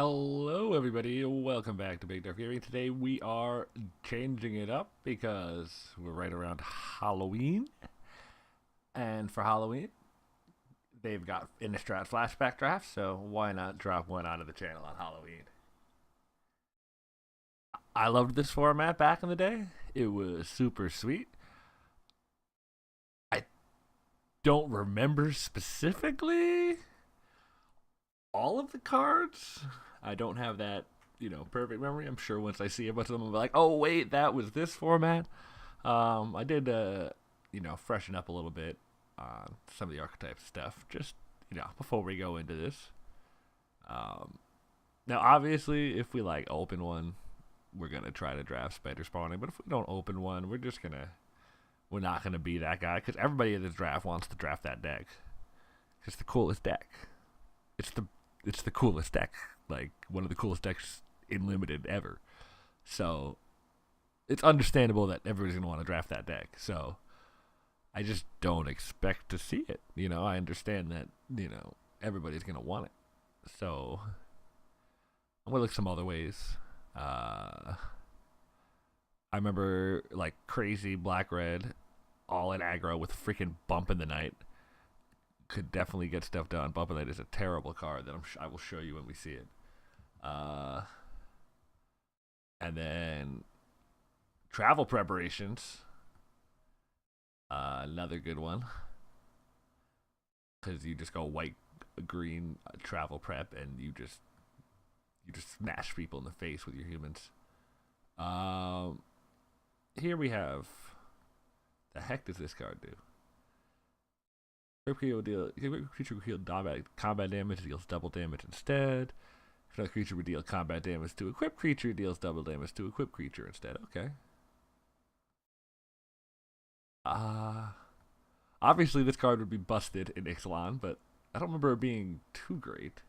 Hello, everybody. Welcome back to Big Derf Gaming. Today we are changing it up because we're right around Halloween. And for Halloween, they've got Innistrad Flashback Draft, so why not drop one onto the channel on Halloween? I loved this format back in the day. It was super sweet. I don't remember specifically all of the cards. I don't have that, perfect memory. I'm sure once I see a bunch of them, I'll be like, oh, wait, that was this format. I did, freshen up a little bit on some of the archetype stuff, just, before we go into this. Now, obviously, if we, open one, we're going to try to draft spider spawning. But if we don't open one, we're not going to be that guy. Because everybody in this draft wants to draft that deck. It's the coolest deck. It's the coolest deck, like one of the coolest decks in limited ever. So it's understandable that everybody's gonna want to draft that deck. So I just don't expect to see it. I understand that everybody's gonna want it. So I'm gonna look some other ways. I remember crazy black red, all in aggro with freaking bump in the night. Could definitely get stuff done. Bump in the Night is a terrible card that I will show you when we see it. And then Travel Preparations, another good one, because you just go white, green travel prep, and you just smash people in the face with your humans. Here we have, the heck does this card do? Creature will deal combat damage, deals double damage instead. If another creature would deal combat damage to equipped creature, deals double damage to equipped creature instead. Okay. Obviously this card would be busted in Ixalan, but I don't remember it being too great.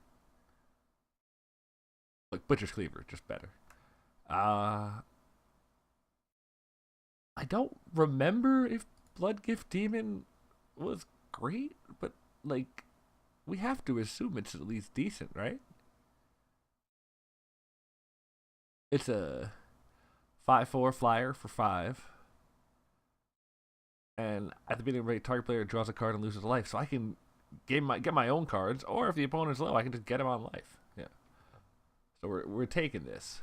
Like Butcher's Cleaver, just better. I don't remember if Bloodgift Demon was great, but we have to assume it's at least decent, right? It's a 5/4 flyer for 5, and at the beginning of the rate, target player draws a card and loses a life. So I can get my own cards, or if the opponent's low, I can just get him on life. Yeah. So we're taking this.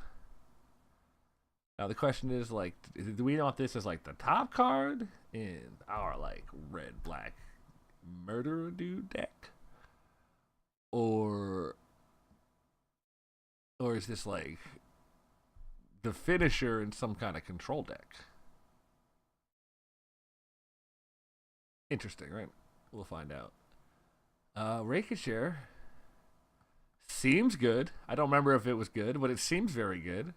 Now the question is, do we want this as the top card in our red black murderer dude deck, or is this the finisher in some kind of control deck? Interesting, right? We'll find out. Ricochet seems good. I don't remember if it was good, but it seems very good.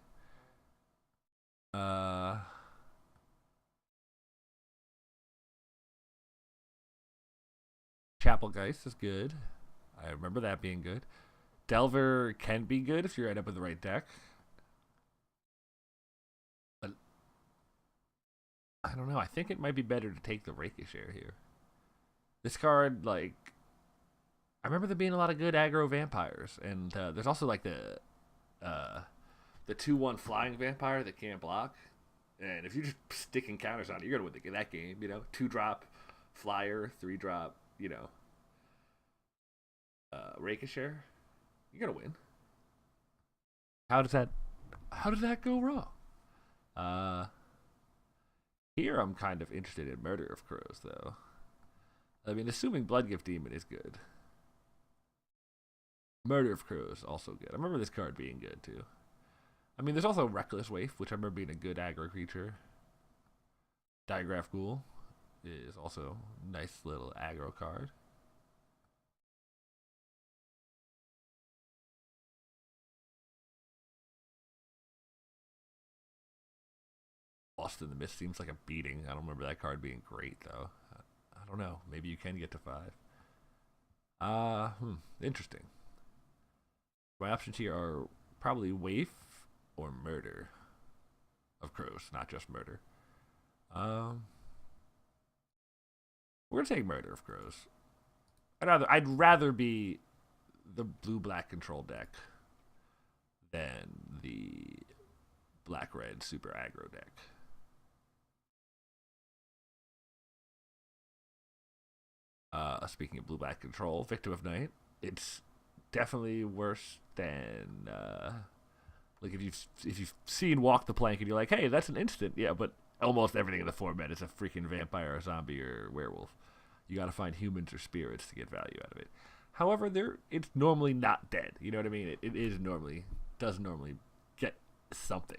Chapelgeist is good. I remember that being good. Delver can be good if you end up with the right deck. But I don't know. I think it might be better to take the Ricochet here. This card, I remember there being a lot of good aggro vampires, and there's also the 2/1 flying vampire that can't block. And if you're just sticking counters on it, you're gonna win that game. 2-drop flyer, 3-drop. Ricochet, you're gonna win. How did that go wrong? Here I'm kind of interested in Murder of Crows, though. I mean, assuming Bloodgift Demon is good. Murder of Crows also good. I remember this card being good too. I mean, there's also Reckless Waif, which I remember being a good aggro creature. Digraph Ghoul is also a nice little aggro card. Lost in the Mist seems like a beating. I don't remember that card being great, though. I don't know. Maybe you can get to 5. Interesting. My options here are probably Waif or Murder of Crows, not just Murder. We're gonna take Murder of Crows. I'd rather be the blue-black control deck than the black-red super aggro deck. Speaking of blue-black control, Victim of Night, it's definitely worse than like if you've seen Walk the Plank and you're like, hey, that's an instant, yeah, but almost everything in the format is a freaking vampire, or zombie, or werewolf. You got to find humans or spirits to get value out of it. However, it's normally not dead. You know what I mean? It does normally get something.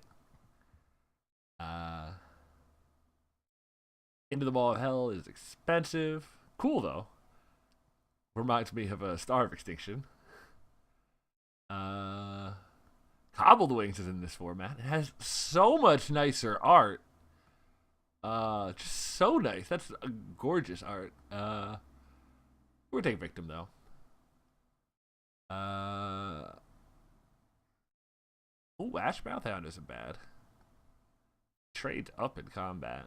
Into the Maw of Hell is expensive. Cool though. Reminds me of a Star of Extinction. Cobbled Wings is in this format. It has so much nicer art. Just so nice. That's a gorgeous art. We're taking Victim though. Ashmouth Hound isn't bad. Trades up in combat.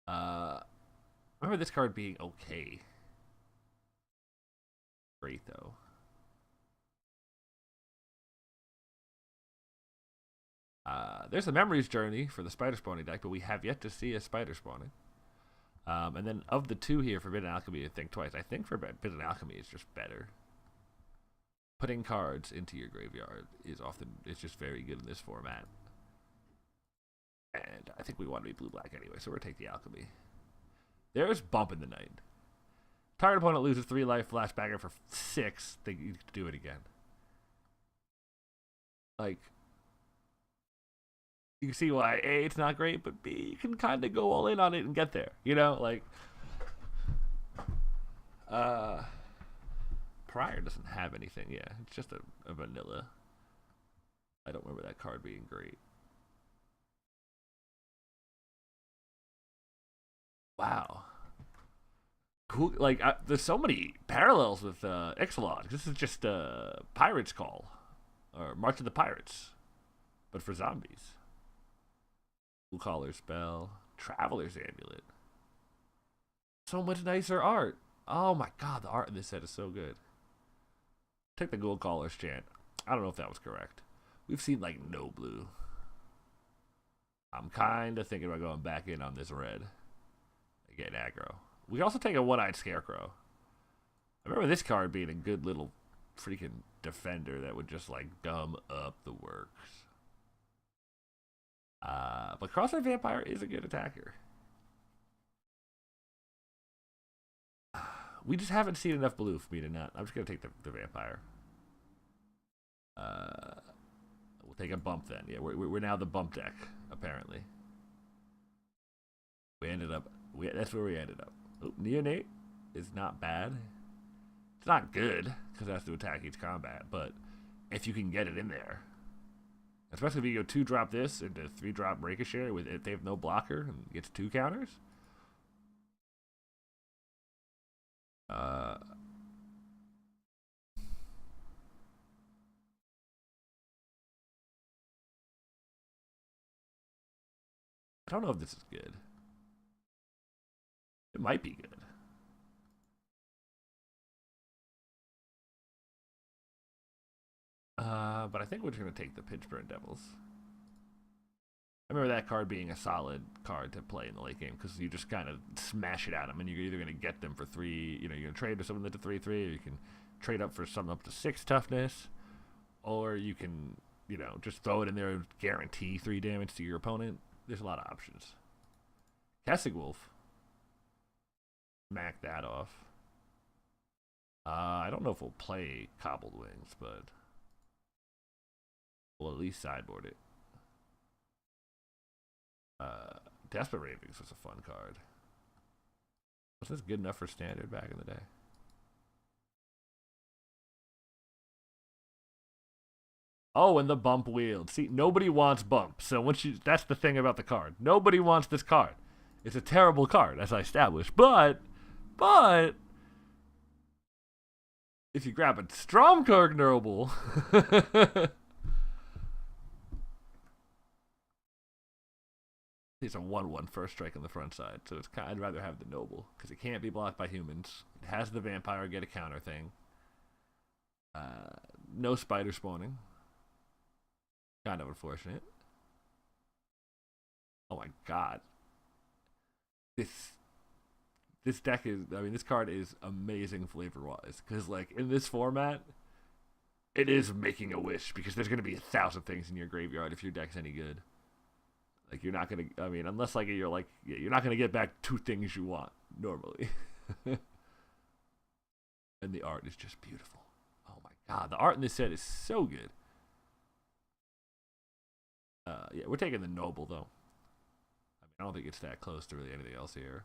Remember this card being okay. Great though. There's a Memories Journey for the Spider Spawning deck, but we have yet to see a Spider Spawning. And then of the two here, Forbidden Alchemy, I think twice. I think Forbidden Alchemy is just better. Putting cards into your graveyard it's just very good in this format. And I think we want to be blue-black anyway, so we're going to take the Alchemy. There's Bump in the Night. Target opponent loses 3 life, flashbacker for 6. They can do it again. Like, you can see why A, it's not great, but B, you can kind of go all in on it and get there. You know, like, Prior doesn't have anything. Yeah, it's just a vanilla. I don't remember that card being great. Wow. Cool. Like, there's so many parallels with Ixalan. This is just Pirate's Call, or March of the Pirates, but for zombies. Blue Collar Spell, Traveler's Amulet. So much nicer art. Oh my god, the art in this set is so good. Take the Gold Caller's Chant. I don't know if that was correct. We've seen like no blue. I'm kind of thinking about going back in on this red. Get aggro. We can also take a One-Eyed Scarecrow. I remember this card being a good little freaking defender that would just like gum up the works. But Cross-Eyed Vampire is a good attacker. We just haven't seen enough blue for me to not. I'm just going to take the Vampire. We'll take a Bump then. Yeah, we're now the Bump deck, apparently. We ended up. That's where we ended up. Oh, Neonate is not bad. It's not good, because it has to attack each combat, but if you can get it in there. Especially if you go 2-drop this into 3-drop Ricochet if they have no blocker and gets 2 counters. I don't know if this is good. It might be good. But I think we're just going to take the Pitchburn Devils. I remember that card being a solid card to play in the late game because you just kind of smash it at them, and you're either going to get them for 3, you're going to trade with something that's a 3/3, or you can trade up for something up to 6 toughness, or you can, just throw it in there and guarantee 3 damage to your opponent. There's a lot of options. Kessig Wolf. Smack that off. I don't know if we'll play Cobbled Wings, but we'll at least sideboard it. Desperate Ravings was a fun card. Was this good enough for standard back in the day? Oh, and the Bump Wield. See, nobody wants Bump. So that's the thing about the card. Nobody wants this card. It's a terrible card, as I established. But if you grab a Stromkirk Noble, it's a 1/1 first strike on the front side. So I'd rather have the Noble because it can't be blocked by humans. It has the Vampire get a counter thing. no spider spawning. Kind of unfortunate. Oh my god. This deck is, I mean, this card is amazing flavor wise. Because, like, in this format, it is making a wish. Because there's going to be 1,000 things in your graveyard if your deck's any good. Like, you're not going to, I mean, unless, like, you're like, yeah, you're not going to get back 2 things you want normally. And the art is just beautiful. Oh my god. The art in this set is so good. Yeah, we're taking the Noble, though. I mean, I don't think it's that close to really anything else here.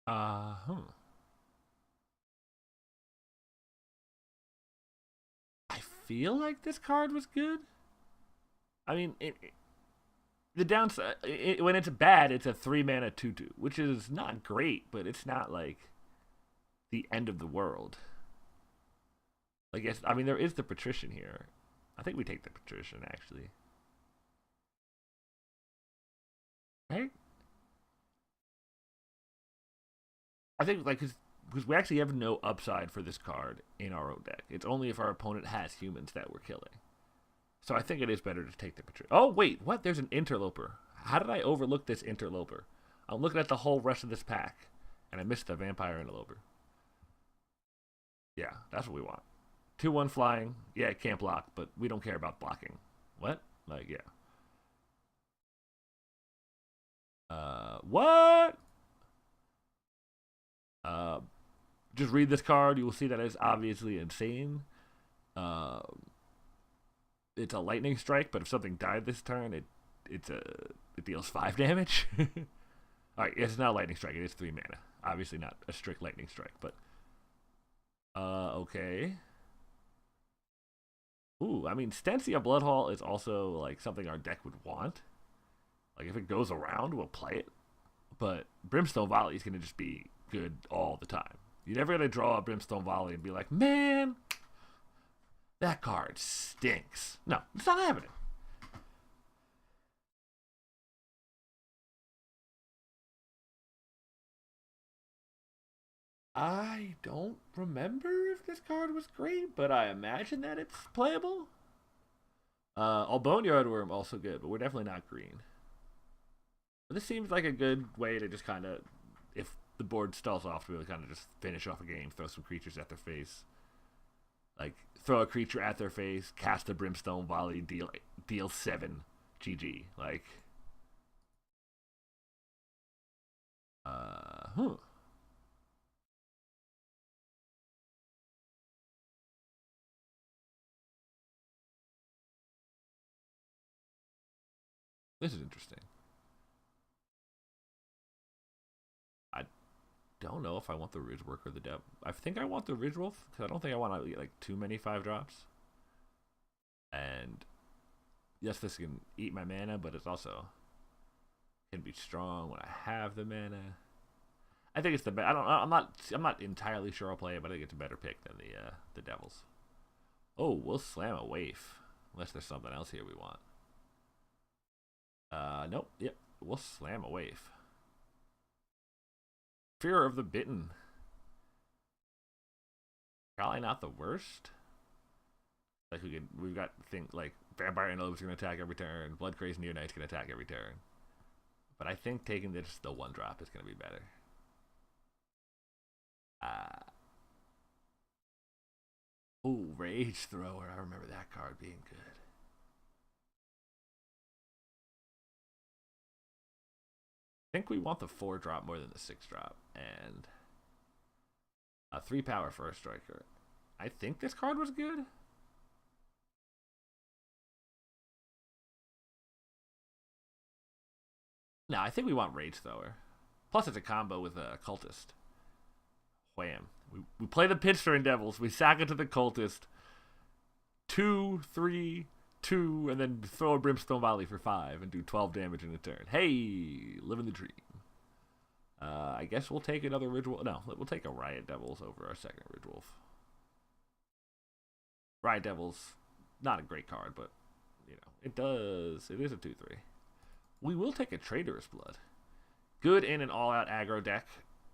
Hmm. I feel like this card was good. I mean, the downside, when it's bad, it's a 3-mana 2/2, which is not great, but it's not like the end of the world. Like, yes, I mean, there is the Patrician here. I think we take the Patrician, actually. Right? I think, like, because we actually have no upside for this card in our own deck. It's only if our opponent has humans that we're killing. So I think it is better to take the Patrician. Oh, wait, what? There's an Interloper. How did I overlook this Interloper? I'm looking at the whole rest of this pack, and I missed the Vampire Interloper. Yeah, that's what we want. 2/1 flying. Yeah, it can't block, but we don't care about blocking. What? Like, yeah. What? Uh, just read this card. You will see that it's obviously insane. Uh, it's a lightning strike, but if something died this turn, it deals 5 damage. All right, it's not a lightning strike. It is 3 mana. Obviously not a strict lightning strike, but okay. Ooh, I mean, Stensia Bloodhall is also like something our deck would want. Like if it goes around, we'll play it. But Brimstone Volley is gonna just be good all the time. You're never gonna draw a Brimstone Volley and be like, man, that card stinks. No, it's not happening. I don't remember if this card was great, but I imagine that it's playable. Boneyard Worm also good, but we're definitely not green. But this seems like a good way to just kind of, if the board stalls off, to really kind of just finish off a game, throw some creatures at their face. Like, throw a creature at their face, cast a Brimstone Volley, deal 7, GG. Like, huh. This is interesting. I don't know if I want the Ridgework or the Depth. I think I want the Ridgewolf, because I don't think I want to get, like, too many 5-drops. And yes, this can eat my mana, but it's also can be strong when I have the mana. I think it's the best. I'm not entirely sure I'll play it, but I think it's a better pick than the Devils. Oh, we'll slam a waif. Unless there's something else here we want. Nope. Yep. We'll slam a waif. Fear of the Bitten. Probably not the worst. Like we've got things like Vampire Antelope's gonna attack every turn. Blood Crazed Neonight's gonna attack every turn. But I think taking this the 1-drop is gonna be better. Oh, Rage Thrower. I remember that card being good. I think we want the 4-drop more than the 6-drop. And a 3-power First Striker. I think this card was good. No, I think we want Rage Thrower. Plus, it's a combo with a Cultist. Wham. We play the Pitstern Devils. We sack it to the Cultist. 2, 3, 2, and then throw a Brimstone Volley for 5 and do 12 damage in a turn. Hey, living the dream. I guess we'll take another Ridge Wolf. No, we'll take a Riot Devils over our second Ridge Wolf. Riot Devils, not a great card, but it does. It is a 2/3. We will take a Traitorous Blood. Good in an all-out aggro deck,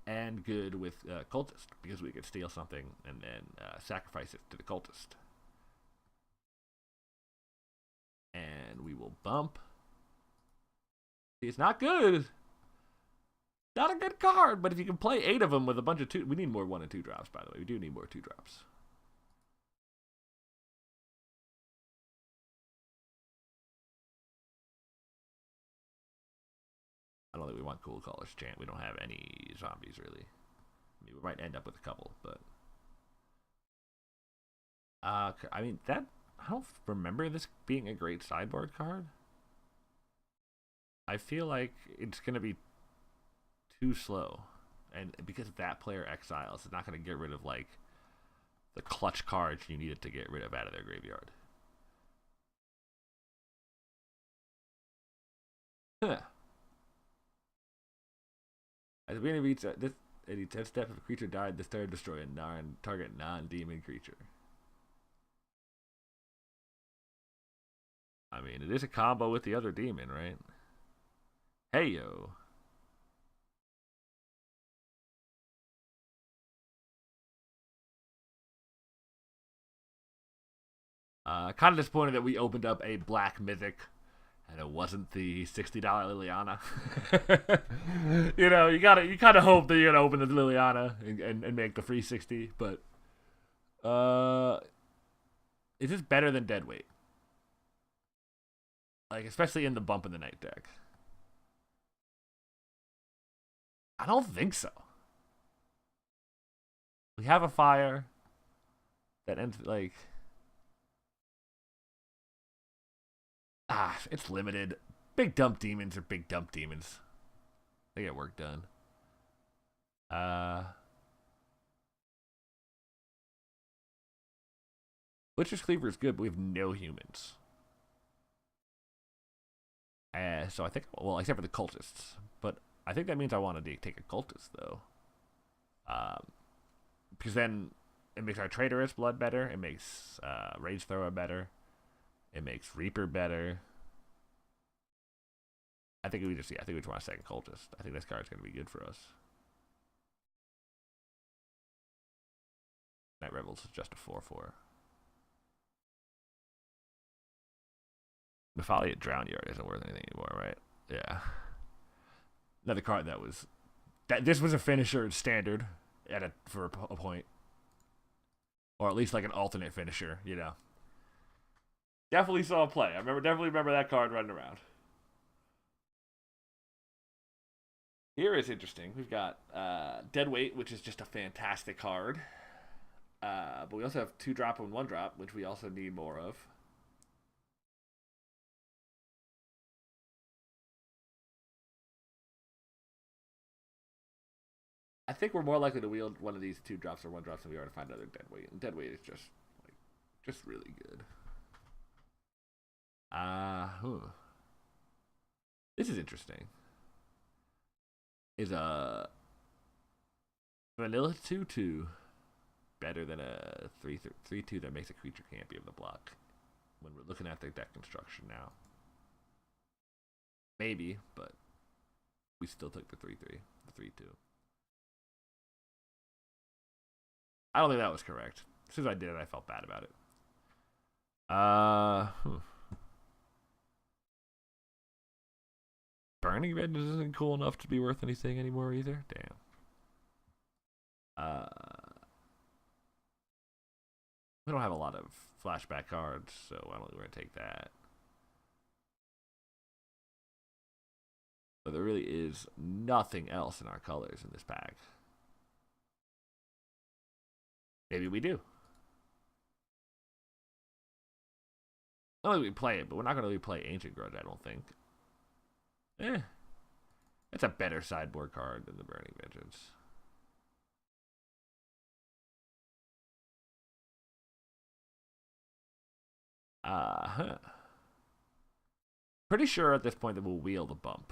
and good with Cultist, because we could steal something and then sacrifice it to the Cultist. And we will bump. It's not good. Not a good card, but if you can play 8 of them with a bunch of 2... We need more 1 and 2 drops, by the way. We do need more 2 drops. I don't think we want Cool Caller's Chant. We don't have any zombies, really. I mean, we might end up with a couple, but... I mean, that... I don't remember this being a great sideboard card. I feel like it's going to be too slow. And because that player exiles, it's not going to get rid of, like, the clutch cards you needed to get rid of out of their graveyard. Huh. At the beginning of each any 10 steps, if a creature died, this turn destroy a target non-demon creature. I mean, it is a combo with the other demon, right? Hey, yo. Kind of disappointed that we opened up a black mythic and it wasn't the $60 Liliana. You kind of hope that you're gonna open the Liliana and make the free 60, but is this better than Deadweight? Like, especially in the Bump in the Night deck. I don't think so. We have a fire that ends like... it's limited. Big dump demons are big dump demons. They get work done. Butcher's Cleaver is good, but we have no humans. So I think, well, except for the cultists. But I think that means I want to take a cultist, though. Because then it makes our Traitorous Blood better. It makes Rage Thrower better. It makes Reaper better. I think we just want a second cultist. I think this card's going to be good for us. Night Rebels is just a 4/4. Mephalia Drown Yard isn't worth anything anymore, right? Yeah. Another card this was a finisher in standard for a point. Or at least like an alternate finisher, Definitely saw a play. Definitely remember that card running around. Here is interesting. We've got Deadweight, which is just a fantastic card. But we also have 2-drop and 1-drop, which we also need more of. I think we're more likely to wield one of these 2-drops or 1-drops than we are to find another Deadweight. And Deadweight is just really good. This is interesting. Is a vanilla 2/2 better than a 3/2 that makes a creature can't be able to block? When we're looking at the deck construction now, maybe, but we still took the 3/3, the 3/2. I don't think that was correct. As soon as I did it, I felt bad about it. Burning Vengeance isn't cool enough to be worth anything anymore either. Damn. We don't have a lot of flashback cards, so I don't think we're gonna take that. But there really is nothing else in our colors in this pack. Maybe we do. Not like we play it, but we're not going to really play Ancient Grudge, I don't think. It's a better sideboard card than the Burning Vengeance. Pretty sure at this point that we'll wheel the bump.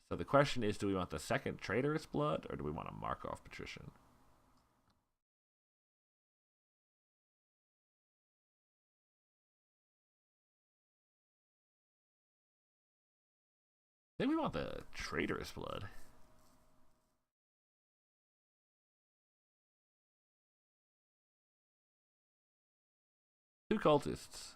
So the question is, do we want the second Traitorous Blood, or do we want a Markov Patrician? I think we want the Traitorous Blood. Two cultists.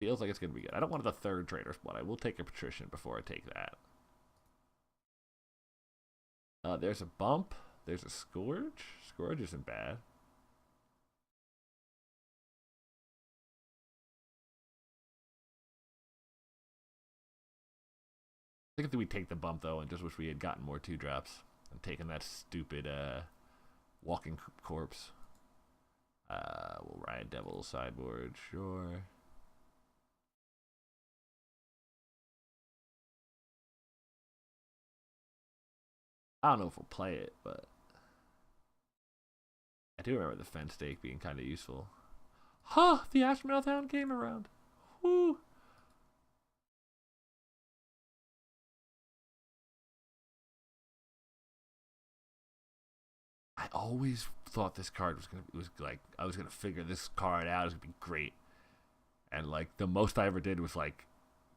Feels like it's going to be good. I don't want the third Traitorous Blood. I will take a Patrician before I take that. There's a bump. There's a Scourge. Scourge isn't bad. I think if we take the bump, though, and just wish we had gotten more 2-drops and taken that stupid walking corpse. We'll Riot Devil sideboard, sure. I don't know if we'll play it, but I do remember the Fence Stake being kind of useful. Huh, the Ashmouth Hound came around. Woo! I always thought this card was like I was gonna figure this card out. It was gonna be great, and like the most I ever did was like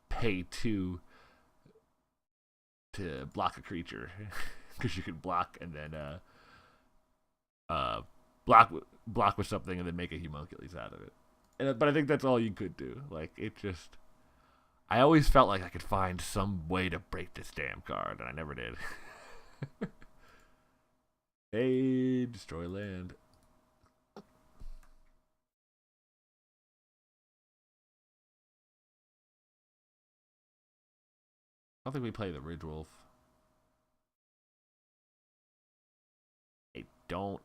pay 2 to block a creature because you could block and then block with something and then make a Homunculus out of it. But I think that's all you could do. Like it just, I always felt like I could find some way to break this damn card, and I never did. Hey, destroy land. I don't think we play the Ridge Wolf. I don't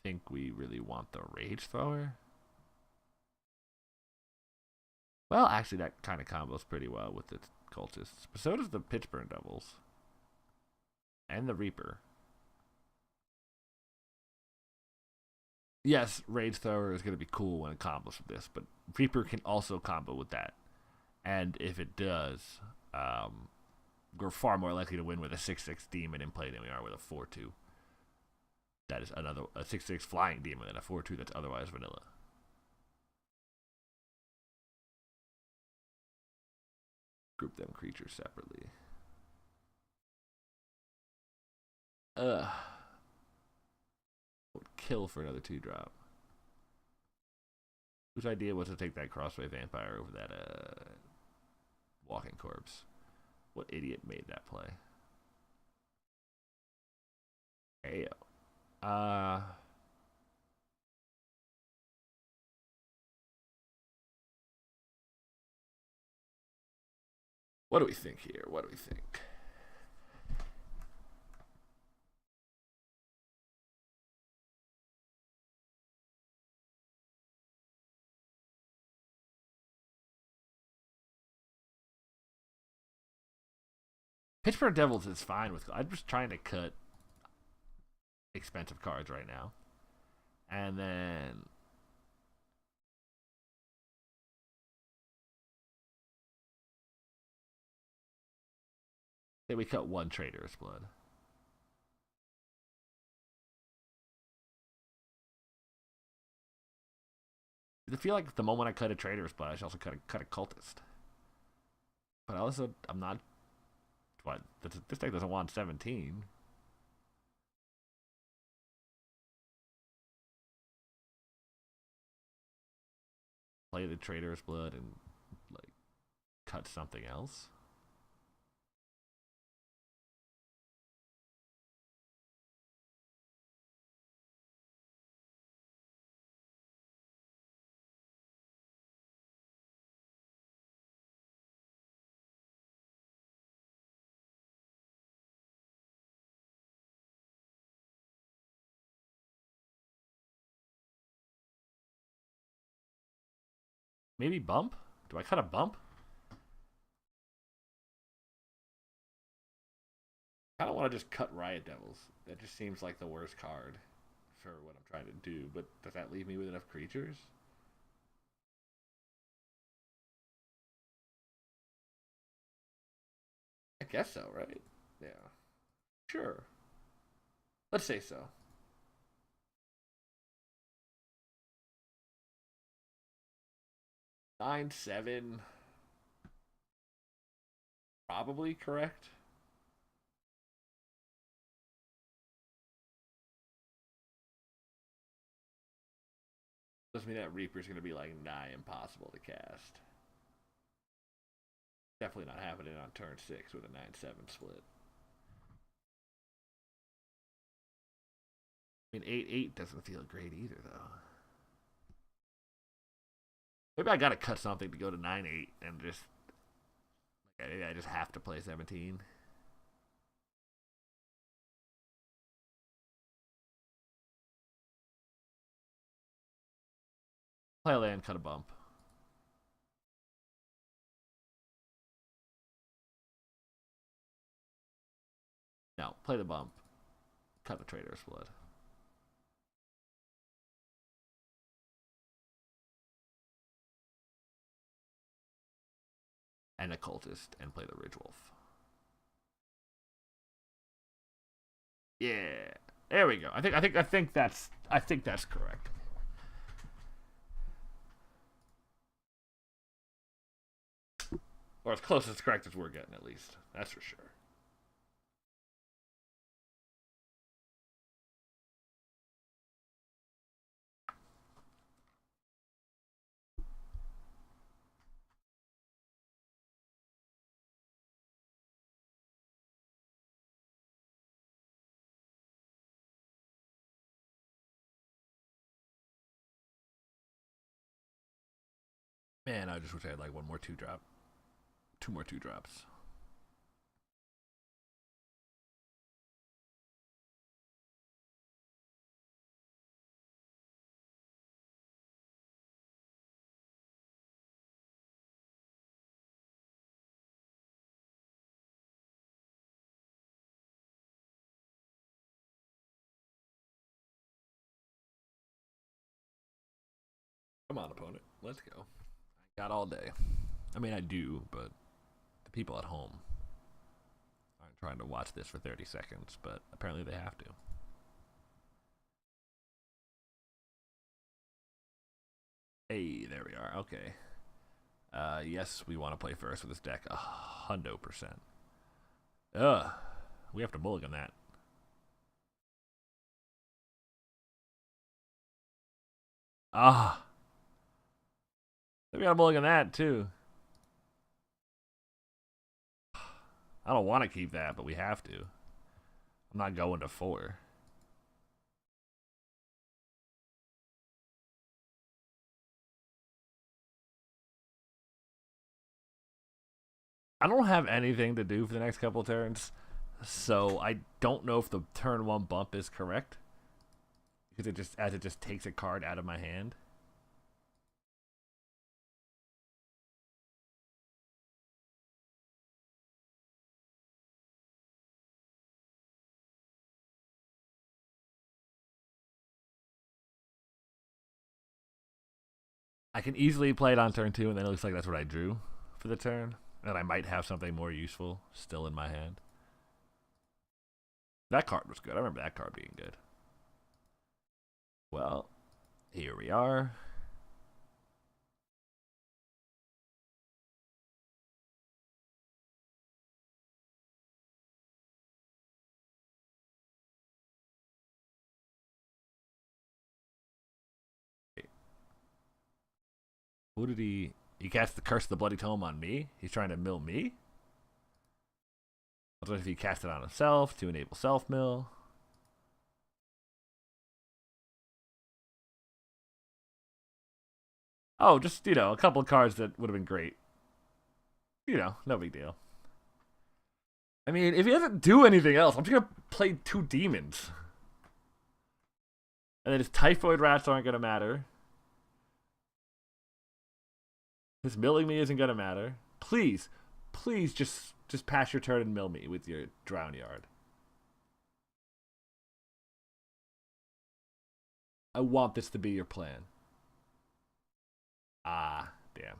think we really want the Rage Thrower. Well, actually, that kind of combos pretty well with the Cultists. But so does the Pitchburn Devils. And the Reaper. Yes, Rage Thrower is going to be cool when it combos with this, but Reaper can also combo with that. And if it does, we're far more likely to win with a 6/6 Demon in play than we are with a 4/2. That is another a 6/6 Flying Demon and a 4/2 that's otherwise vanilla. Group them creatures separately. Would kill for another 2-drop. Whose idea was to take that Crossway Vampire over that Walking Corpse? What idiot made that play? Ayo. What do we think here? What do we think? Pittsburgh Devils is fine with. I'm just trying to cut expensive cards right now, and then we cut one Traitorous Blood. I feel like the moment I cut a Traitorous Blood, I should also cut a Cultist. But also, I'm not. What? This deck doesn't want 17. Play the Traitorous Blood and like cut something else. Maybe bump? Do I cut a bump? I don't want to just cut Riot Devils. That just seems like the worst card for what I'm trying to do. But does that leave me with enough creatures? guess so, right? Yeah. Sure. Let's say so. 9-7. Probably correct. Doesn't mean that Reaper's going to be like nigh impossible to cast. Definitely not happening on turn 6 with a 9-7 split. I mean, 8-8 doesn't feel great either, though. Maybe I gotta cut something to go to 9-8 and just. Maybe I just have to play 17. Play a land, cut a bump. No, play the bump. Cut the Trader's Blood. And a Cultist and play the Ridge Wolf. Yeah. There we go. I think that's correct. Or as close as correct as we're getting, at least. That's for sure. Man, I just wish I had like one more 2-drop. 2 more 2-drops. Come on, opponent. Let's go. I got all day. I mean, I do, but the people at home aren't trying to watch this for 30 seconds, but apparently they have to. Hey, there we are. Okay. Yes, we want to play first with this deck. 100%. We have to mulligan that. We got to mulligan that too. I don't want to keep that, but we have to. I'm not going to 4. I don't have anything to do for the next couple turns, so I don't know if the turn 1 bump is correct. Because it just takes a card out of my hand. I can easily play it on turn 2, and then it looks like that's what I drew for the turn. And I might have something more useful still in my hand. That card was good. I remember that card being good. Well, here we are. Who did he cast the Curse of the Bloody Tome on me? He's trying to mill me? I was wondering if he cast it on himself to enable self-mill. Oh, just, a couple of cards that would have been great. No big deal. I mean, if he doesn't do anything else, I'm just going to play 2 demons. And then his Typhoid Rats aren't going to matter. His milling me isn't going to matter. Please just pass your turn and mill me with your Drown Yard. I want this to be your plan. Ah, damn.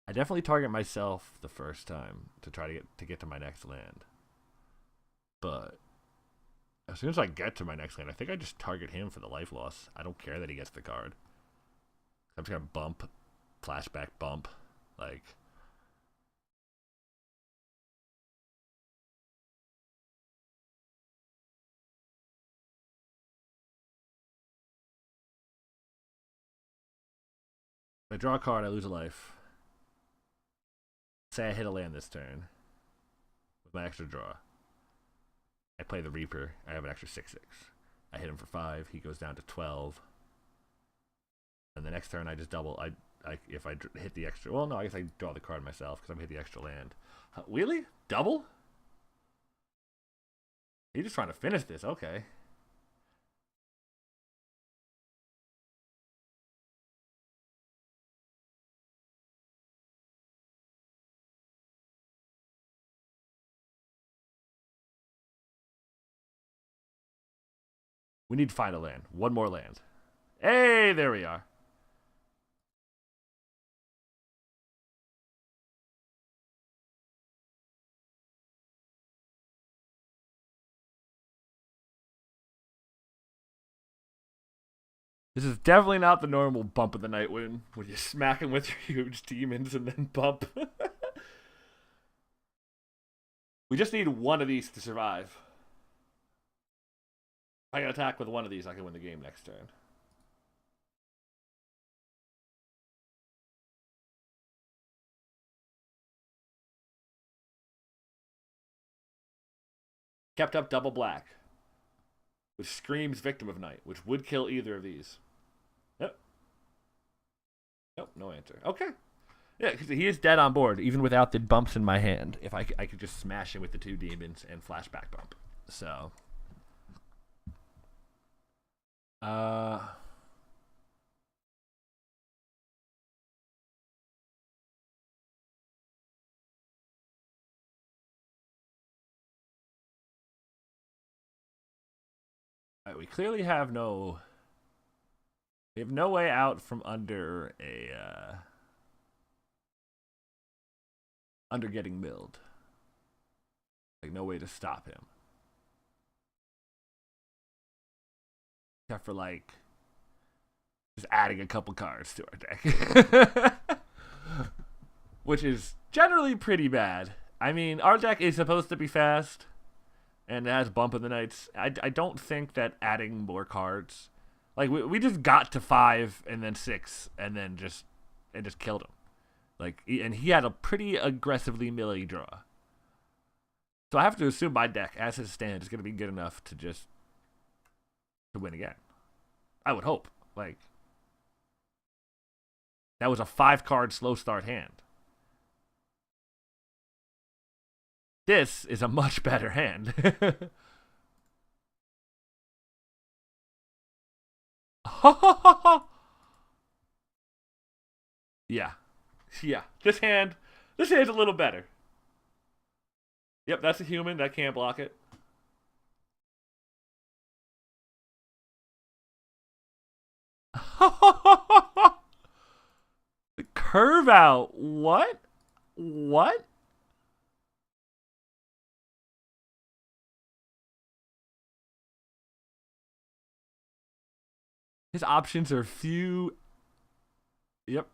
I definitely target myself the first time to try to get to my next land. But as soon as I get to my next land, I think I just target him for the life loss. I don't care that he gets the card. I'm just gonna bump, flashback bump, like. If I draw a card, I lose a life. Say I hit a land this turn with my extra draw. I play the Reaper. I have an extra 6/6. I hit him for 5. He goes down to 12. And the next turn, I just double. If I hit the extra. Well, no, I guess I draw the card myself because I'm hit the extra land. Really? Double? He's just trying to finish this. Okay. We need to find a land. One more land. Hey, there we are. This is definitely not the normal bump of the night win when you smack him with your huge demons and then bump. We just need one of these to survive. If I can attack with one of these, I can win the game next turn. Kept up double black, which screams Victim of Night, which would kill either of these. Yep. Nope, no answer. Okay. Yeah, because he is dead on board, even without the bumps in my hand. If I could just smash him with the 2 demons and flashback bump. So. Right, we clearly have no. We have no way out from under a. Under getting milled. Like, no way to stop him. Except for, like, just adding a couple cards to our deck. Which is generally pretty bad. I mean, our deck is supposed to be fast. And it has Bump of the Nights. I don't think that adding more cards. Like, we just got to 5 and then 6 and then just killed him. Like, and he had a pretty aggressively melee draw. So I have to assume my deck, as it stands, is going to be good enough to just to win again. I would hope. Like, that was a 5-card slow start hand. This is a much better hand. Yeah. Yeah. This hand's a little better. Yep, that's a human. That can't block it. The curve out. What? What? His options are few. Yep.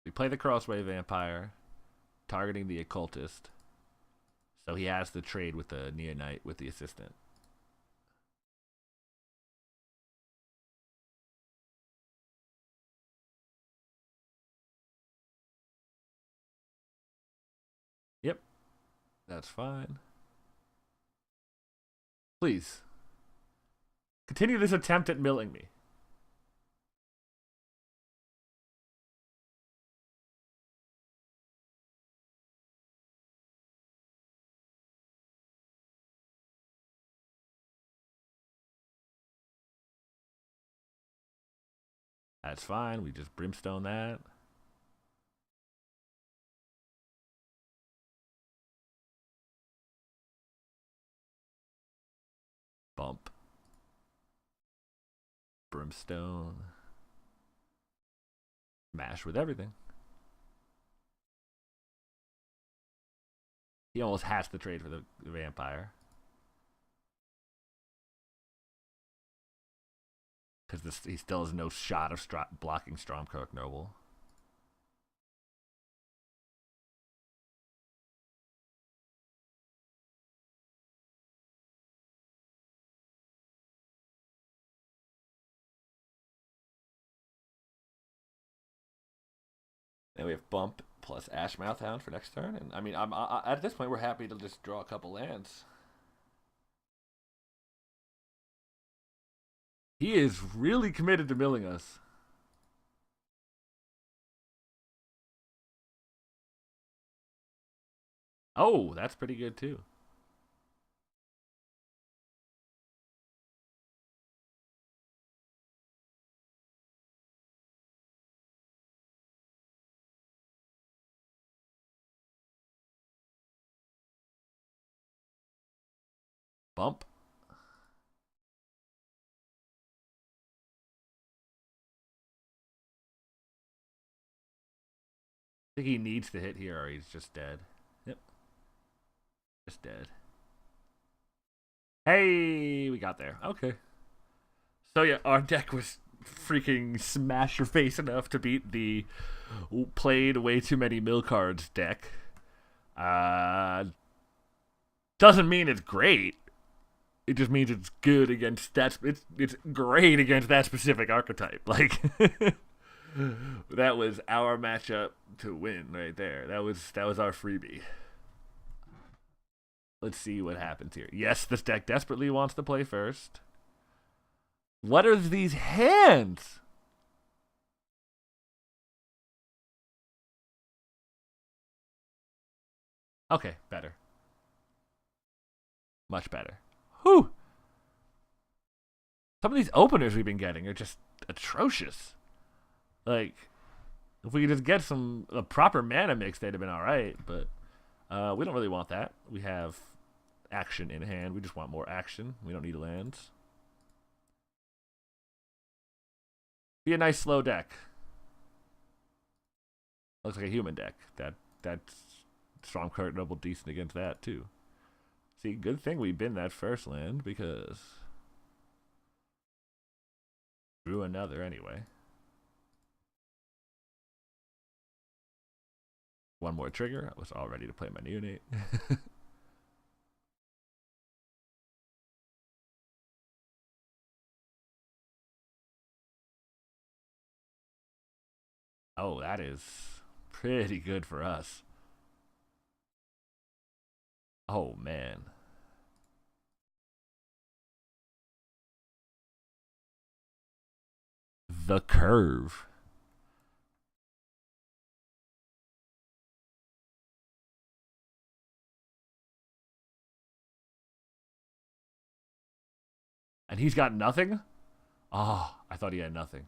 We play the Crossway Vampire, targeting the Occultist. So he has the trade with the Near Knight with the assistant. Yep. That's fine. Please. Continue this attempt at milling me. That's fine. We just brimstone that. Bump. Brimstone. Smash with everything. He almost has to trade for the vampire. Because he still has no shot of blocking Stormcloak Noble. And we have Bump plus Ashmouth Hound for next turn. And I mean, at this point, we're happy to just draw a couple lands. He is really committed to milling us. Oh, that's pretty good too. Bump. I think he needs to hit here or he's just dead. Yep. Just dead. Hey, we got there. Okay. So yeah, our deck was freaking smash your face enough to beat the played way too many mill cards deck. Doesn't mean it's great. It just means it's good against that. It's great against that specific archetype. Like that was our matchup to win right there. That was our freebie. Let's see what happens here. Yes, this deck desperately wants to play first. What are these hands? Okay, better. Much better. Whew. Some of these openers we've been getting are just atrocious. Like, if we could just get a proper mana mix, they'd have been alright, but we don't really want that. We have action in hand. We just want more action. We don't need lands. Be a nice slow deck. Looks like a human deck. That's Stormcloak Noble decent against that too. See, good thing we bin that first land because drew another anyway. One more trigger. I was all ready to play my neonate. Oh, that is pretty good for us. Oh, man. The curve. And he's got nothing? Oh, I thought he had nothing.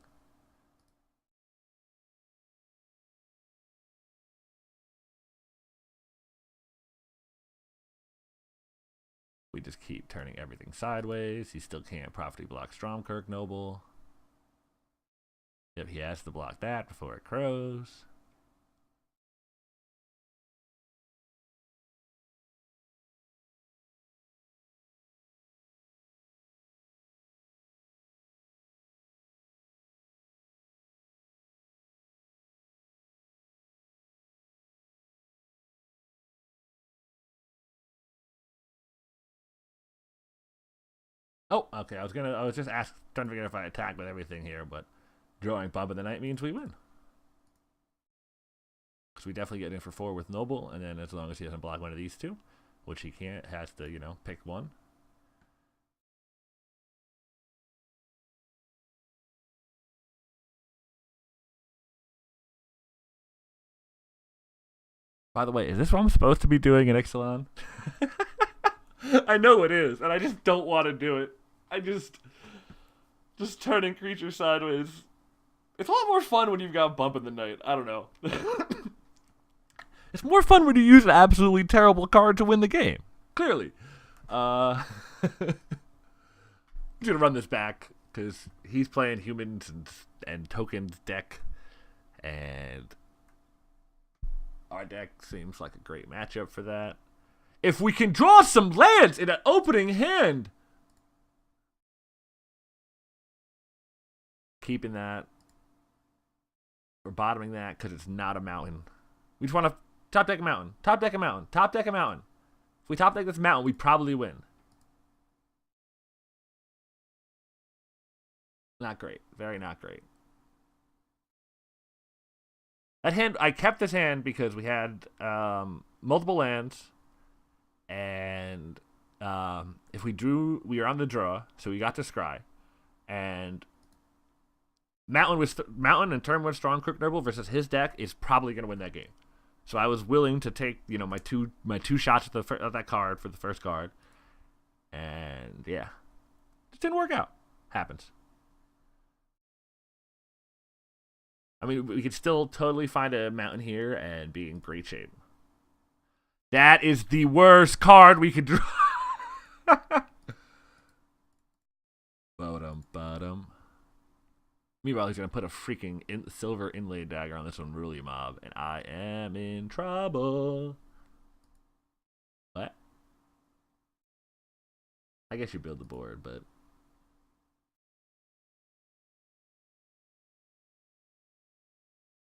We just keep turning everything sideways. He still can't property block Stormcloak Noble. Yep, he has to block that before it crows. Oh, okay. I was just trying to figure out if I attack with everything here, but drawing Bob of the Night means we win. Because we definitely get in for 4 with Noble, and then as long as he doesn't block one of these two, which he can't, has to, pick one. By the way, is this what I'm supposed to be doing in Ixalan? I know it is, and I just don't want to do it. I just turning creatures sideways. It's a lot more fun when you've got Bump in the Night. I don't know. It's more fun when you use an absolutely terrible card to win the game. Clearly. I'm just gonna run this back because he's playing humans and tokens deck, and our deck seems like a great matchup for that. If we can draw some lands in an opening hand, keeping that. We're bottoming that because it's not a mountain. We just want to top deck a mountain. Top deck a mountain. Top deck a mountain. If we top deck this mountain, we probably win. Not great. Very not great. That hand, I kept this hand because we had multiple lands, and if we drew, we were on the draw, so we got to scry, and Mountain and turn one strong Crook Noble versus his deck is probably going to win that game. So I was willing to take my two shots at that card for the first card, and yeah, it didn't work out. Happens. I mean, we could still totally find a mountain here and be in great shape. That is the worst card we could draw. Bottom. Meanwhile, he's going to put a freaking silver inlaid dagger on this unruly mob, and I am in trouble. What? I guess you build the board, but...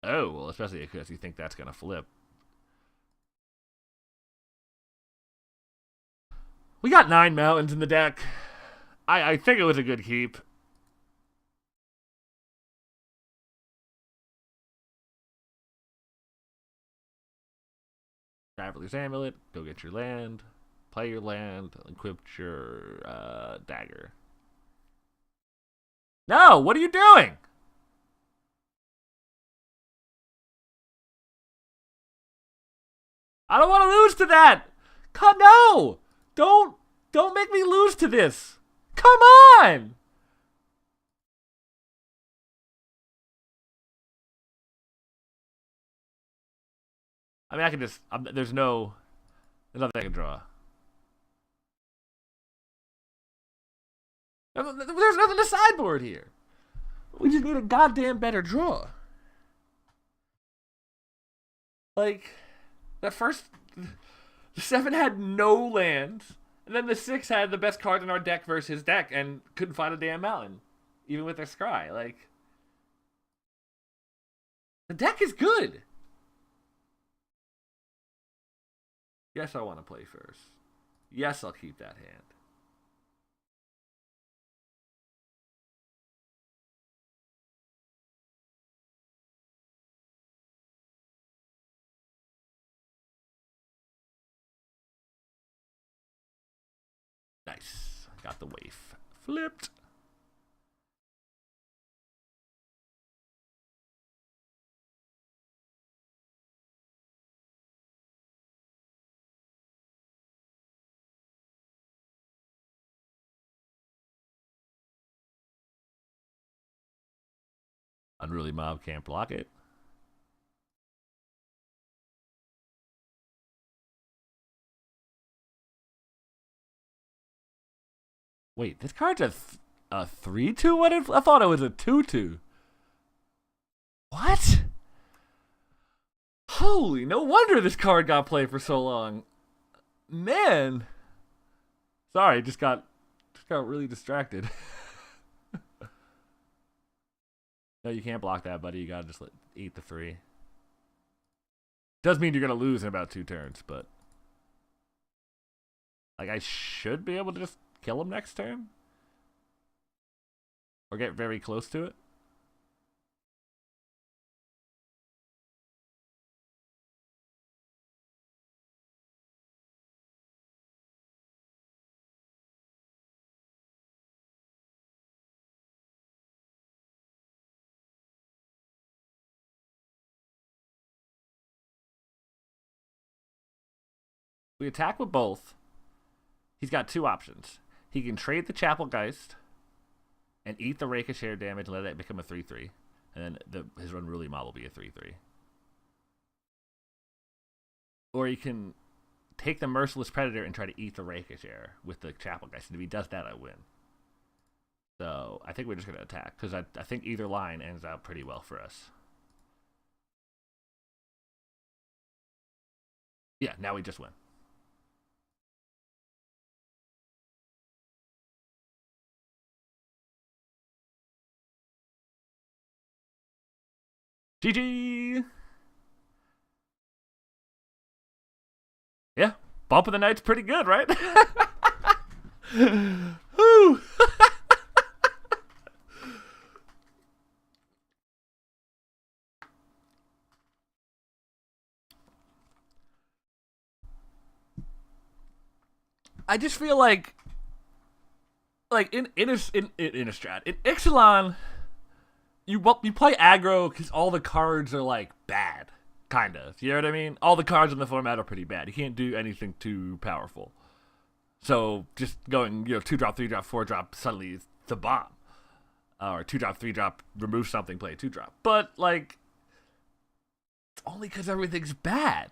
Oh, well, especially because you think that's going to flip. We got 9 mountains in the deck. I think it was a good keep. Traveler's Amulet, go get your land, play your land, equip your dagger. No, what are you doing? I don't want to lose to that. No, don't make me lose to this. Come on. I mean, I can just... there's nothing I can draw. There's nothing to sideboard here. We just need a goddamn better draw. Like, that first... The 7 had no lands, and then the 6 had the best card in our deck versus his deck, and couldn't find a damn mountain, even with their scry. Like, the deck is good. Yes, I want to play first. Yes, I'll keep that hand. Nice. Got the waif. Flipped. Unruly mob can't block it. Wait, this card's a 3/2? What if I thought it was a 2/2? What? Holy, no wonder this card got played for so long. Man. Sorry, just got really distracted. No, you can't block that, buddy. You gotta just eat the 3. Does mean you're gonna lose in about 2 turns, but like I should be able to just kill him next turn, or get very close to it. We attack with both. He's got 2 options. He can trade the Chapel Geist and eat the Ricochet damage, let it become a 3/3, and then his unruly mob will be a 3/3. Or he can take the Merciless Predator and try to eat the Ricochet with the Chapel Geist, and if he does that, I win. So I think we're just going to attack because I think either line ends out pretty well for us. Yeah, now we just win. GG! Yeah, bump of the night's pretty good, right? Woo! I just feel like in Innistrad, in Ixalan, you play aggro because all the cards are like bad, kind of. You know what I mean? All the cards in the format are pretty bad. You can't do anything too powerful. So just going, 2-drop, 3-drop, 4-drop suddenly is the bomb. Or 2-drop, 3-drop, remove something, play a 2-drop. But like, it's only because everything's bad.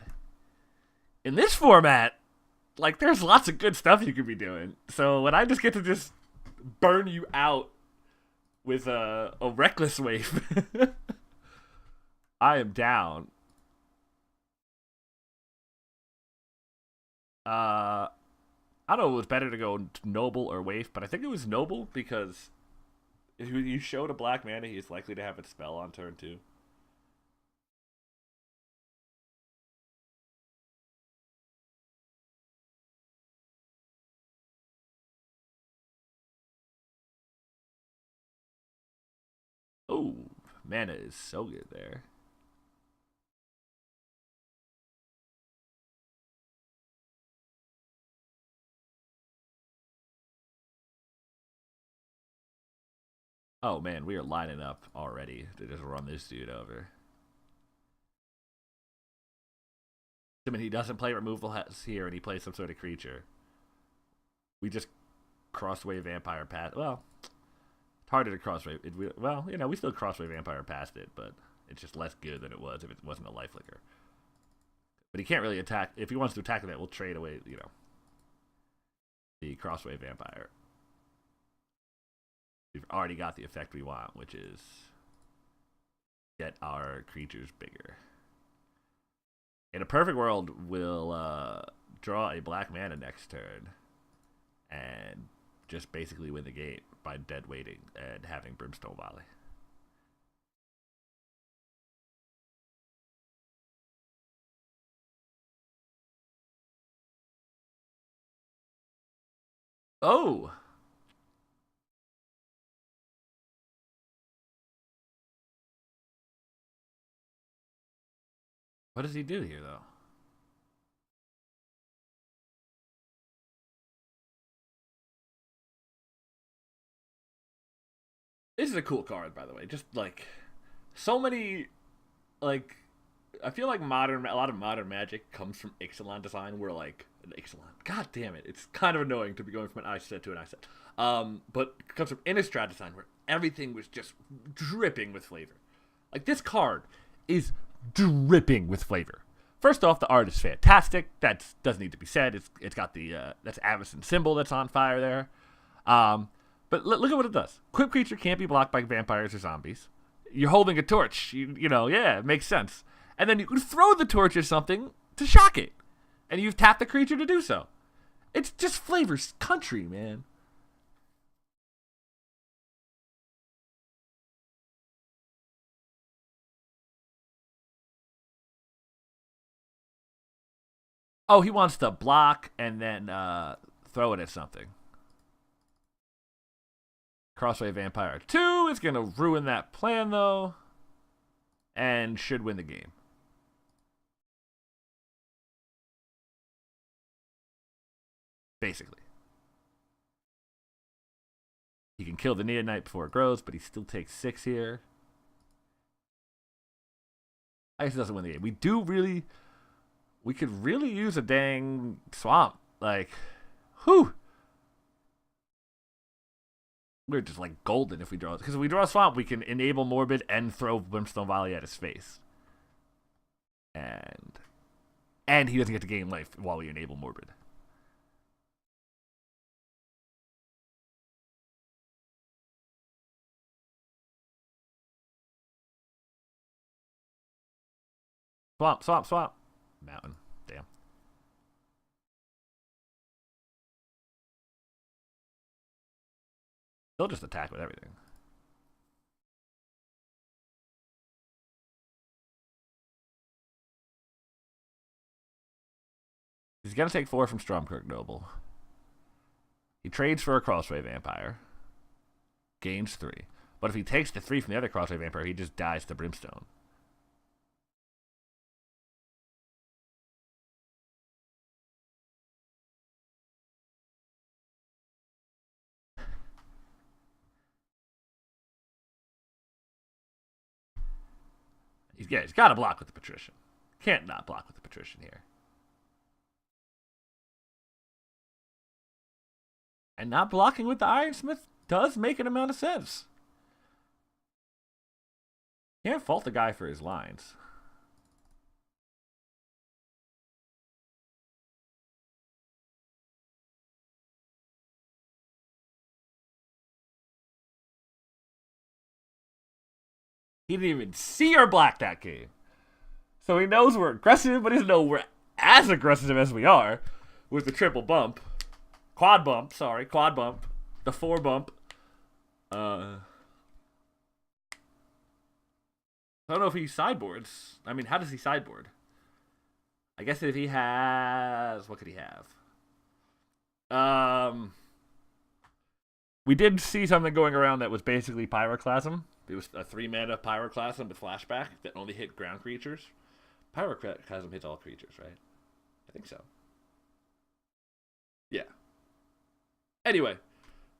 In this format, like, there's lots of good stuff you could be doing. So when I just get to just burn you out with a reckless wave, I am down. I don't know if it was better to go Noble or Waif, but I think it was Noble because if you showed a black mana, he's likely to have its spell on turn 2. Oh, mana is so good there. Oh man, we are lining up already to just run this dude over. Assuming he doesn't play removal here and he plays some sort of creature. We just crossway vampire past. Well, it's harder to crossway. We still crossway vampire past it, but it's just less good than it was if it wasn't a life flicker. But he can't really attack. If he wants to attack that, we'll trade away, the crossway vampire. We've already got the effect we want, which is get our creatures bigger. In a perfect world, we'll draw a black mana next turn and just basically win the game by dead weighting and having Brimstone Volley. Oh! What does he do here, though? This is a cool card, by the way. Just, like, so many, like, I feel like a lot of modern Magic comes from Ixalan design, where, like, an Ixalan, god damn it, it's kind of annoying to be going from an ice set to an ice set. But it comes from Innistrad design, where everything was just dripping with flavor. Like, this card is dripping with flavor. First off, the art is fantastic. That doesn't need to be said. It's got the that's Avacyn symbol that's on fire there. But look at what it does. Equipped creature can't be blocked by vampires or zombies. You're holding a torch. Yeah, it makes sense. And then you can throw the torch or something to shock it, and you've tapped the creature to do so. It's just flavors country, man. Oh, he wants to block and then throw it at something. Crossway Vampire 2 is going to ruin that plan, though, and should win the game. Basically. He can kill the Neonite before it grows, but he still takes 6 here. I guess he doesn't win the game. We could really use a dang swamp. Like, whew. We're just like golden if we draw. Because if we draw a swamp, we can enable Morbid and throw Brimstone Volley at his face. And he doesn't get to gain life while we enable Morbid. Swamp, swamp, swamp. Mountain. Damn. They'll just attack with everything. He's gonna take 4 from Stormkirk Noble. He trades for a Crossway Vampire. Gains 3. But if he takes the 3 from the other Crossway Vampire, he just dies to Brimstone. He's got to block with the Patrician. Can't not block with the Patrician here. And not blocking with the Ironsmith does make an amount of sense. Can't fault the guy for his lines. He didn't even see or black that game. So he knows we're aggressive, but he doesn't know we're as aggressive as we are with the triple bump. Quad bump. The 4 bump. I don't know if he sideboards. I mean, how does he sideboard? I guess if he has... What could he have? We did see something going around that was basically Pyroclasm. It was a 3-mana Pyroclasm with flashback that only hit ground creatures. Pyroclasm hits all creatures, right? I think so. Yeah. Anyway,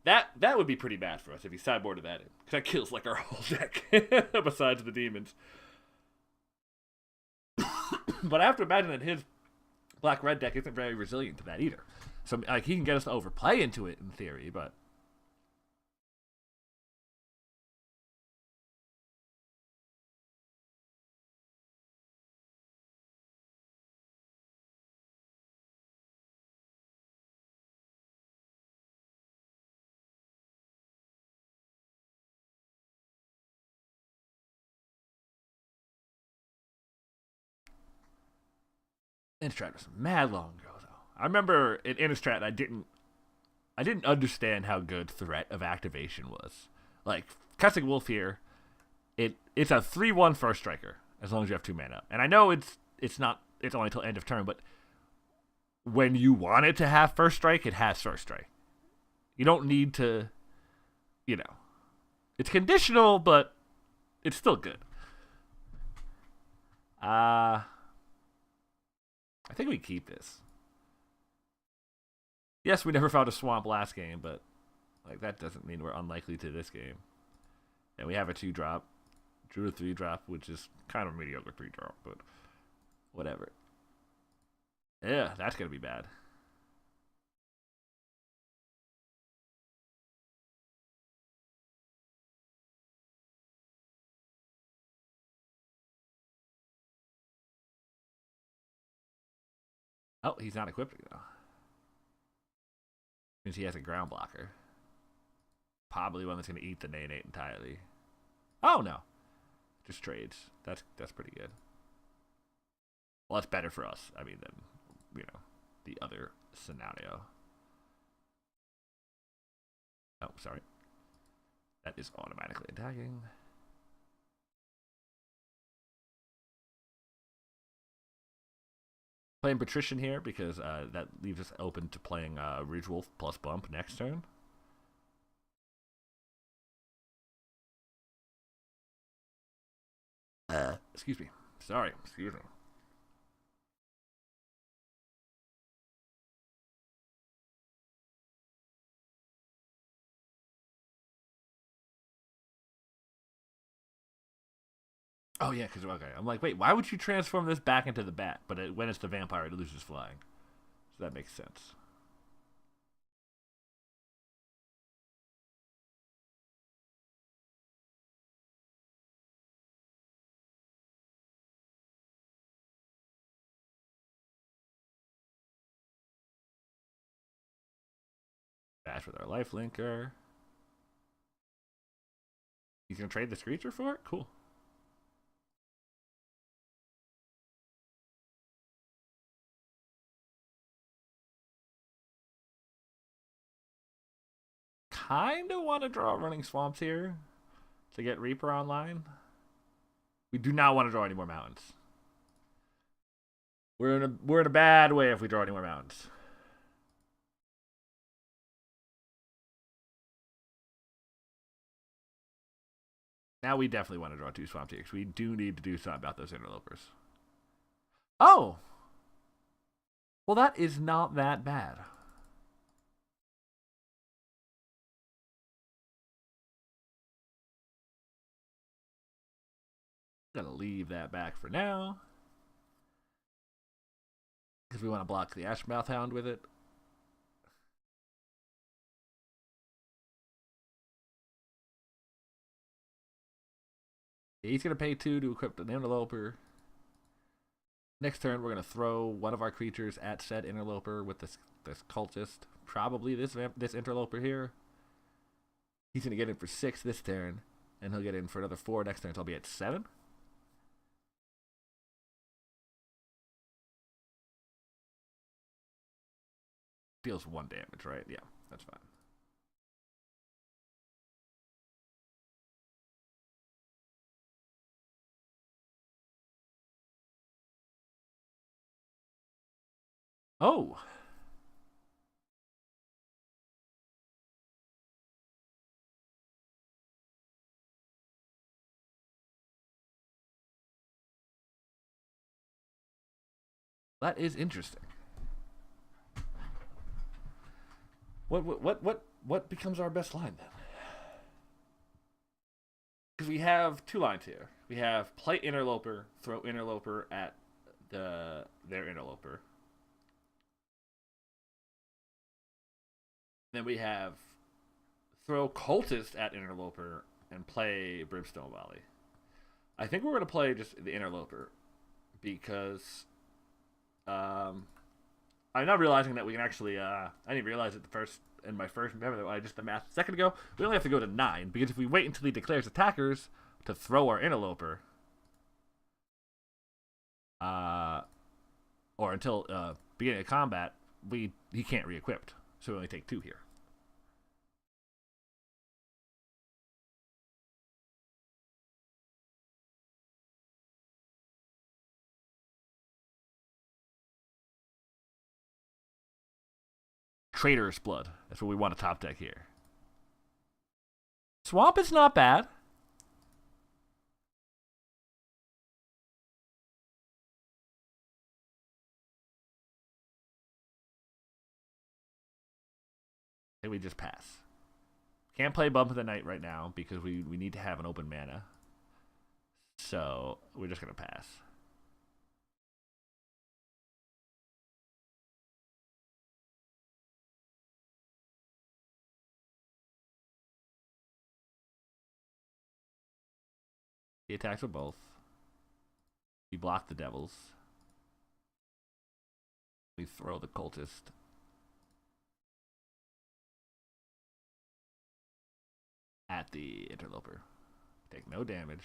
that would be pretty bad for us if he sideboarded that in. Because that kills like our whole deck, besides the demons. But I have to imagine that his black-red deck isn't very resilient to that either. So like he can get us to overplay into it in theory, but... Innistrad was mad long ago, though. I remember in Innistrad, I didn't understand how good threat of activation was. Like, Cussing Wolf here, it's a 3/1 first striker, as long as you have 2 mana. And I know it's only till end of turn, but when you want it to have first strike, it has first strike. You don't need to, it's conditional, but it's still good. I think we keep this. Yes, we never found a swamp last game, but like that doesn't mean we're unlikely to this game. And we have a 2-drop. Drew a 3-drop, which is kind of a mediocre 3-drop, but whatever. Yeah, that's gonna be bad. Oh, he's not equipping though. Means he has a ground blocker. Probably one that's gonna eat the Nanate entirely. Oh no. Just trades. That's pretty good. Well, that's better for us, I mean, than, the other scenario. Oh, sorry. That is automatically attacking. Playing Patrician here because that leaves us open to playing Ridge Wolf plus Bump next turn. Excuse me. Sorry. Excuse me. Oh, yeah, because, okay. I'm like, wait, why would you transform this back into the bat? But when it's the vampire, it loses flying. So that makes sense. Bash with our life linker. He's going to trade this creature for it? Cool. kind of want to draw running swamps here to get Reaper online. We do not want to draw any more mountains. We're in a bad way if we draw any more mountains. Now we definitely want to draw 2 swamp tears. We do need to do something about those interlopers. Oh! Well, that is not that bad. Gonna leave that back for now. Because we want to block the Ashmouth Hound with it. He's going to pay 2 to equip an interloper. Next turn, we're going to throw one of our creatures at said interloper with this cultist. Probably this interloper here. He's going to get in for 6 this turn. And he'll get in for another 4 next turn, so I'll be at 7. Deals 1 damage, right? Yeah, that's fine. Oh! That is interesting. What becomes our best line then? Because we have 2 lines here. We have play interloper, throw interloper at their interloper. Then we have throw cultist at interloper and play brimstone volley. I think we're going to play just the interloper because I'm not realizing that we can actually. I didn't realize it in my first. Remember that I just the math a second ago. We only have to go to 9 because if we wait until he declares attackers to throw our interloper, or until beginning of combat, he can't re-equipped. So we only take 2 here. Traitorous Blood. That's what we want to top deck here. Swamp is not bad. I think we just pass. Can't play Bump of the Night right now because we need to have an open mana. So we're just going to pass. He attacks with both. We block the devils. We throw the cultist. At the interloper. Take no damage.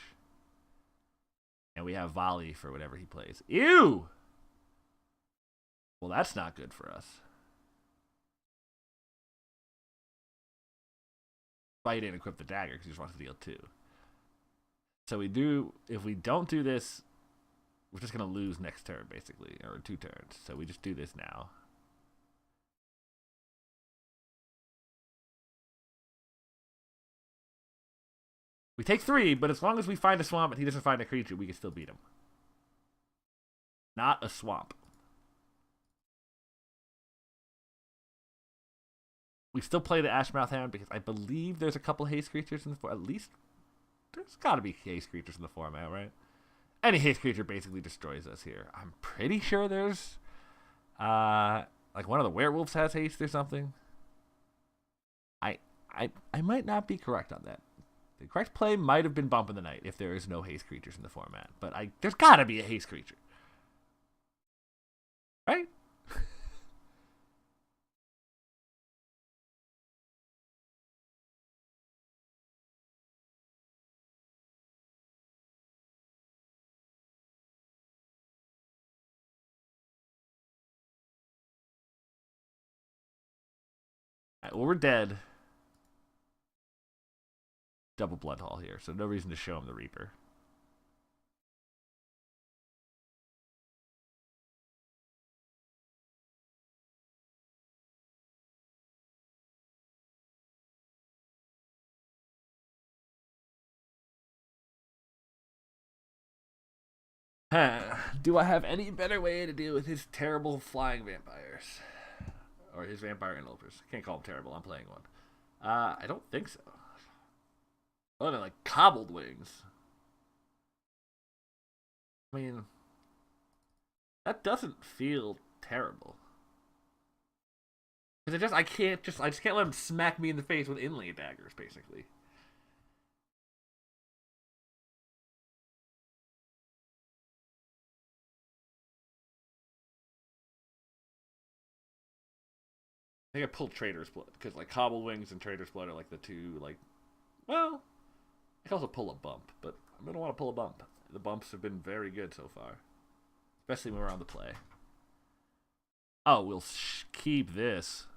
And we have volley for whatever he plays. Ew! Well, that's not good for us. Why he didn't equip the dagger because he just wants to deal 2. So if we don't do this, we're just going to lose next turn, basically, or 2 turns. So we just do this now. We take 3, but as long as we find a swamp and he doesn't find a creature, we can still beat him. Not a swamp. We still play the Ashmouth Hound because I believe there's a couple haste creatures in the format. At least there's got to be haste creatures in the format, right? Any haste creature basically destroys us here. I'm pretty sure there's like one of the werewolves has haste or something. I might not be correct on that. The correct play might have been Bump in the Night if there is no haste creatures in the format. But there's got to be a haste creature. Right? Well, we're dead. double Blood Haul here, so no reason to show him the Reaper. Do I have any better way to deal with his terrible flying vampires? Or his vampire interlopers? I can't call them terrible, I'm playing one. I don't think so. Oh, they're like cobbled wings. I mean, that doesn't feel terrible. Because I just can't let him smack me in the face with inlay daggers, basically. I think I pulled Trader's Blood because like Cobbled Wings and Trader's Blood are like the two like. Well, I can also pull a bump, but I don't want to pull a bump. The bumps have been very good so far, especially when we're on the play. Oh, we'll keep this.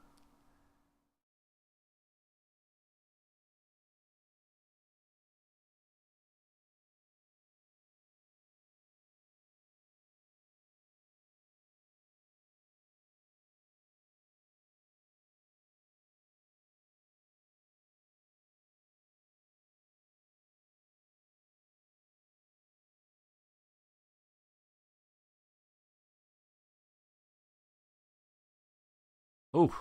Ooh.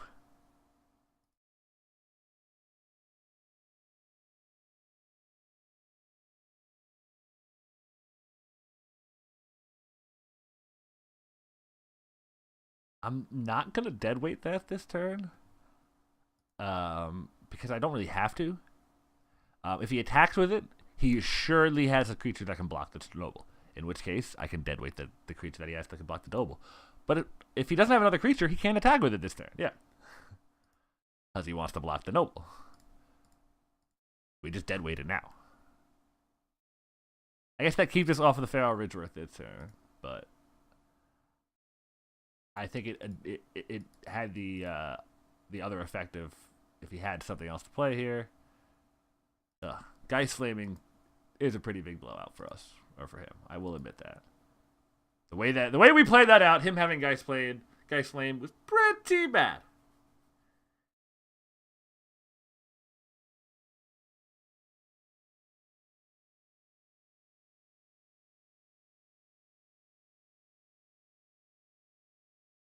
I'm not gonna deadweight that this turn. Because I don't really have to. If he attacks with it, he surely has a creature that can block the noble. In which case, I can deadweight the creature that he has that can block the noble. But if he doesn't have another creature, he can't attack with it this turn. Yeah. Because he wants to block the noble. We just deadweight it now. I guess that keeps us off of the Pharaoh Ridgeworth this turn, but I think it had the other effect of if he had something else to play here. Geist Flaming is a pretty big blowout for us, or for him. I will admit that. The way we played that out, him having Geist Flame was pretty bad.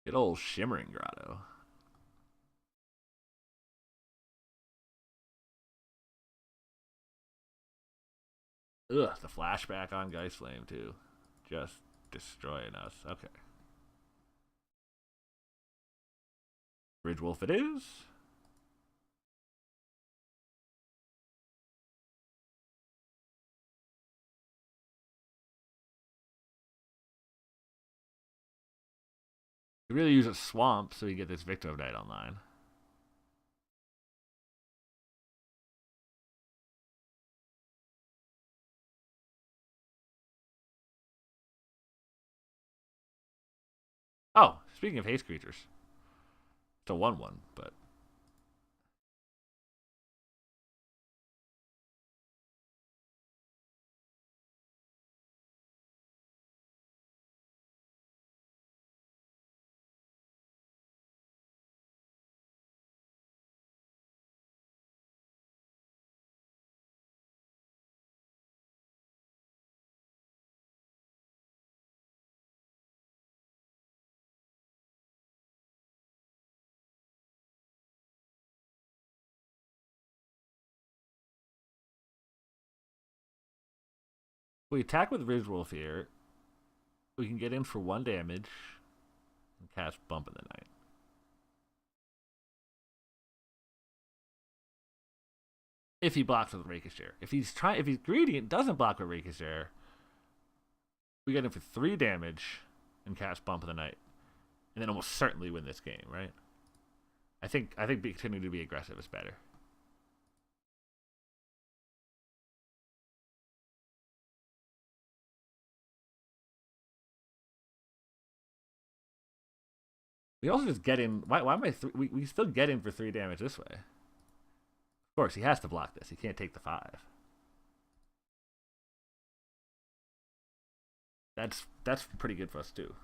Good old Shimmering Grotto. Ugh, the flashback on Geist Flame too. Just destroying us. Okay. Bridge Wolf it is. We really use a swamp so we get this Victor of Night online. Oh, speaking of haste creatures. It's a 1/1, but we attack with Ridge Wolf here. We can get in for 1 damage and cast Bump in the Night. If he blocks with Rakish Share. If he's greedy and doesn't block with Rakish Share, we get in for 3 damage and cast Bump in the Night. And then almost certainly win this game, right? I think continuing to be aggressive is better. We also just get in. Why am I? We still get in for 3 damage this way. Of course, he has to block this. He can't take the 5. That's pretty good for us, too.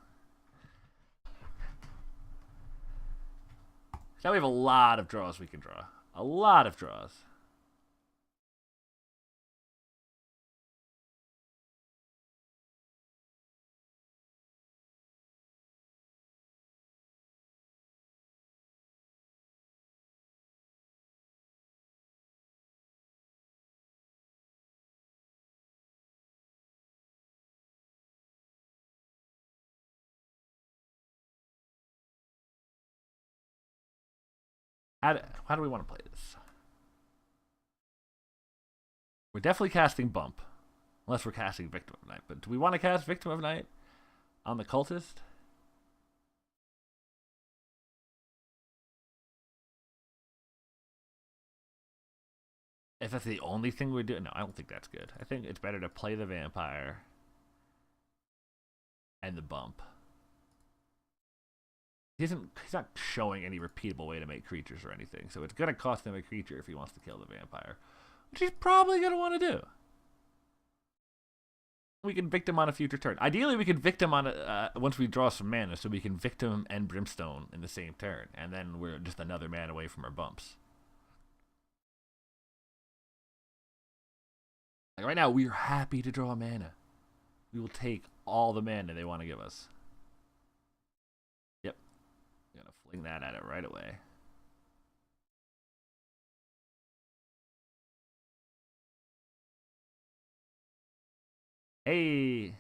Now we have a lot of draws we can draw. A lot of draws. How do we want to play this? We're definitely casting Bump. Unless we're casting Victim of Night. But do we want to cast Victim of Night on the Cultist? If that's the only thing we're doing... No, I don't think that's good. I think it's better to play the Vampire and the Bump. He's not showing any repeatable way to make creatures or anything, so it's going to cost him a creature if he wants to kill the Vampire, which he's probably going to want to do. We can Victim on a future turn. Ideally, we can Victim on once we draw some mana, so we can Victim and Brimstone in the same turn, and then we're just another mana away from our bumps. Like right now, we are happy to draw mana. We will take all the mana they want to give us. Yep. I'm going to fling that at it right away. Hey.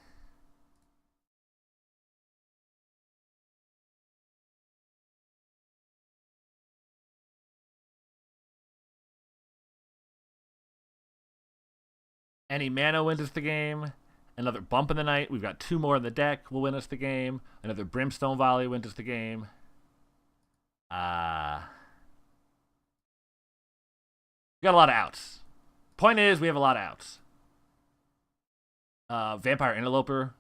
Any mana wins us the game. Another Bump in the Night. We've got 2 more in the deck will win us the game. Another Brimstone Volley wins us the game. We got a lot of outs. Point is, we have a lot of outs. Vampire Interloper.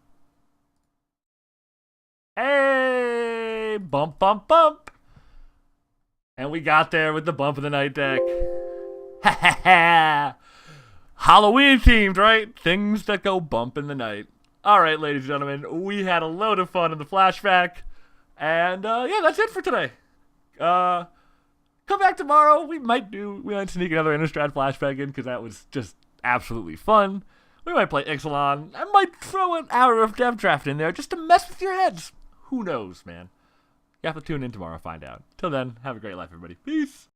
Hey! Bump, bump, bump! And we got there with the Bump in the Night deck. Ha ha ha! Halloween themed, right? Things that go bump in the night. Alright, ladies and gentlemen, we had a load of fun in the flashback. And, yeah, that's it for today. Come back tomorrow. We might sneak another Innistrad flashback in, because that was just absolutely fun. We might play Ixalan. I might throw an hour of Dev Draft in there just to mess with your heads. Who knows, man? You have to tune in tomorrow and find out. Till then, have a great life, everybody. Peace.